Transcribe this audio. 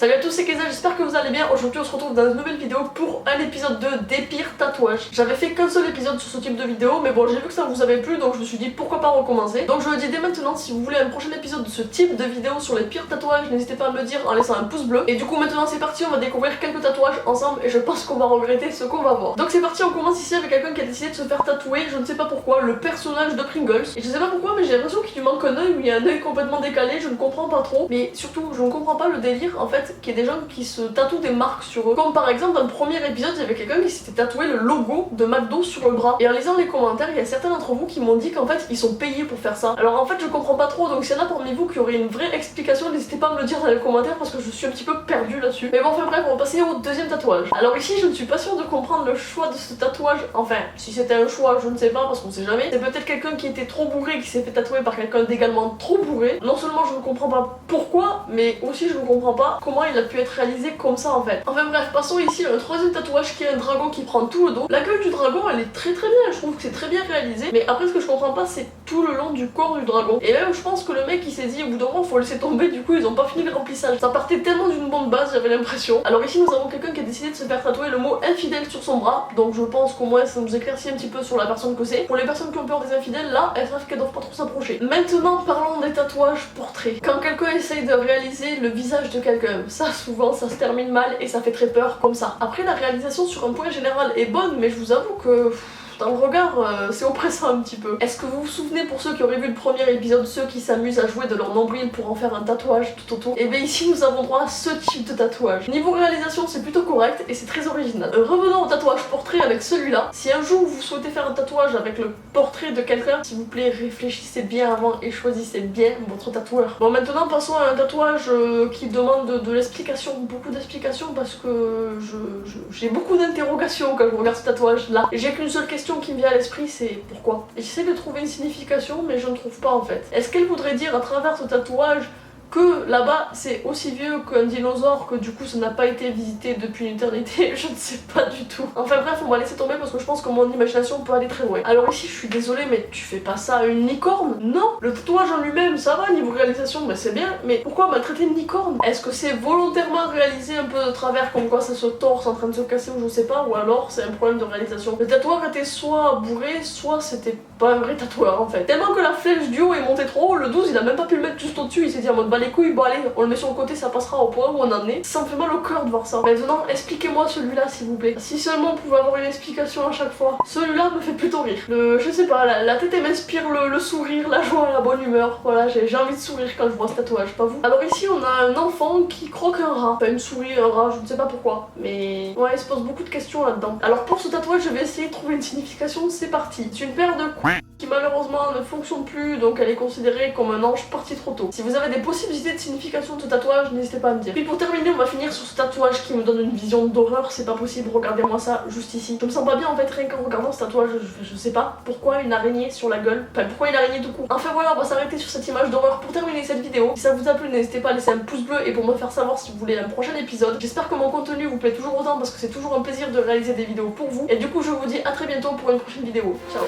Salut à tous, c'est Keza, j'espère que vous allez bien. Aujourd'hui on se retrouve dans une nouvelle vidéo pour un épisode 2 des pires tatouages. J'avais fait qu'un seul épisode sur ce type de vidéo, mais bon j'ai vu que ça vous avait plu, donc je me suis dit pourquoi pas recommencer. Donc je le dis dès maintenant, si vous voulez un prochain épisode de ce type de vidéo sur les pires tatouages, n'hésitez pas à me le dire en laissant un pouce bleu. Et du coup maintenant c'est parti, on va découvrir quelques tatouages ensemble et je pense qu'on va regretter ce qu'on va voir. Donc c'est parti, on commence ici avec quelqu'un qui a décidé de se faire tatouer, je ne sais pas pourquoi, le personnage de Pringles. Et je sais pas pourquoi, mais j'ai l'impression qu'il lui manque un œil, ou il y a un œil complètement décalé, je ne comprends pas trop. Mais surtout je ne comprends pas le délire en fait, qu'il y ait des gens qui se tatouent des marques sur eux. Comme par exemple dans le premier épisode, il y avait quelqu'un qui s'était tatoué le logo de McDo sur le bras. Et en lisant les commentaires, il y a certains d'entre vous qui m'ont dit qu'en fait ils sont payés pour faire ça. Alors en fait je comprends pas trop, donc s'il y en a parmi vous qui auraient une vraie explication, n'hésitez pas à me le dire dans les commentaires parce que je suis un petit peu perdue là-dessus. Mais bon, enfin bref, on va passer au deuxième tatouage. Alors ici je ne suis pas sûre de comprendre le choix de ce tatouage. Enfin, si c'était un choix, je ne sais pas parce qu'on sait jamais. C'est peut-être quelqu'un qui était trop bourré qui s'est fait tatouer par quelqu'un d'également trop bourré. Non seulement je ne comprends pas pourquoi, mais aussi je ne comprends pas comment il a pu être réalisé comme ça en fait. Enfin bref, passons ici à un troisième tatouage qui est un dragon qui prend tout le dos. La gueule du dragon elle est très bien, je trouve que c'est très bien réalisé, mais après ce que je comprends pas c'est tout le long du corps du dragon. Et même je pense que le mec il s'est dit au bout d'un moment faut laisser tomber, du coup ils ont pas fini le remplissage. Ça partait tellement d'une bonne base, j'avais l'impression. Alors ici nous avons quelqu'un qui a décidé de se faire tatouer le mot infidèle sur son bras, donc je pense qu'au moins ça nous éclaircit un petit peu sur la personne que c'est. Pour les personnes qui ont peur des infidèles, là elles savent qu'elles doivent pas trop s'approcher. Maintenant parlons des tatouages portraits. Quand quelqu'un essaye de réaliser le visage de quelqu'un, ça souvent ça se termine mal et ça fait très peur comme ça. Après la réalisation sur un point général est bonne, mais je vous avoue que dans le regard, c'est oppressant un petit peu. Est-ce que vous vous souvenez, pour ceux qui auraient vu le premier épisode, ceux qui s'amusent à jouer de leur nombril pour en faire un tatouage tout autour? Et bien ici nous avons droit à ce type de tatouage. Niveau réalisation c'est plutôt correct et c'est très original. Revenons au tatouage portrait avec celui-là. Si un jour vous souhaitez faire un tatouage avec le portrait de quelqu'un, s'il vous plaît réfléchissez bien avant et choisissez bien votre tatoueur. Bon, maintenant passons à un tatouage qui demande de l'explication, beaucoup d'explications, parce que j'ai beaucoup d'interrogations quand je regarde ce tatouage là. Et j'ai qu'une seule question qui me vient à l'esprit, c'est pourquoi? Et j'essaie de trouver une signification mais je ne trouve pas en fait. Est-ce qu'elle voudrait dire à travers ce tatouage que là-bas c'est aussi vieux qu'un dinosaure, que du coup ça n'a pas été visité depuis une éternité? Je ne sais pas du tout. Enfin bref, on va laisser tomber parce que je pense que mon imagination peut aller très loin. Alors ici je suis désolée, mais tu fais pas ça à une licorne? Non. Le tatouage en lui-même ça va, niveau réalisation bah c'est bien, mais pourquoi maltraiter une licorne? Est-ce que c'est volontairement réalisé un peu de travers, comme quoi ça se torse en train de se casser ou je sais pas, ou alors c'est un problème de réalisation? Le tatoueur était soit bourré, soit c'était pas un vrai tatoueur en fait. Tellement que la flèche du haut est montée trop haut, le 12 il a même pas pu le mettre juste au-dessus, il s'est dit en mode bah les couilles, bon allez, on le met sur le côté, ça passera au point où on en est. Ça me fait mal au cœur de voir ça. Maintenant, expliquez-moi celui-là s'il vous plaît. Si seulement on pouvait avoir une explication à chaque fois. Celui-là me fait plutôt rire. Je sais pas, la tête elle m'inspire le sourire, la joie, la bonne humeur. Voilà, j'ai envie de sourire quand je vois ce tatouage, pas vous? Alors ici on a un enfant qui croque un rat. Enfin une souris, un rat, je ne sais pas pourquoi. Mais ouais, il se pose beaucoup de questions là-dedans. Alors pour ce tatouage, je vais essayer de trouver une signification, c'est parti. C'est une paire de couilles qui malheureusement ne fonctionne plus, donc elle est considérée comme un ange parti trop tôt. Si vous avez des possibilités de signification de ce tatouage, n'hésitez pas à me dire. Puis pour terminer, on va finir sur ce tatouage qui me donne une vision d'horreur, c'est pas possible, regardez-moi ça juste ici. Je me sens pas bien en fait rien qu'en regardant ce tatouage, je sais pas pourquoi une araignée sur la gueule, enfin pourquoi une araignée tout court. Enfin voilà, on va s'arrêter sur cette image d'horreur pour terminer cette vidéo. Si ça vous a plu, n'hésitez pas à laisser un pouce bleu et pour me faire savoir si vous voulez un prochain épisode. J'espère que mon contenu vous plaît toujours autant parce que c'est toujours un plaisir de réaliser des vidéos pour vous. Et du coup je vous dis à très bientôt pour une prochaine vidéo. Ciao.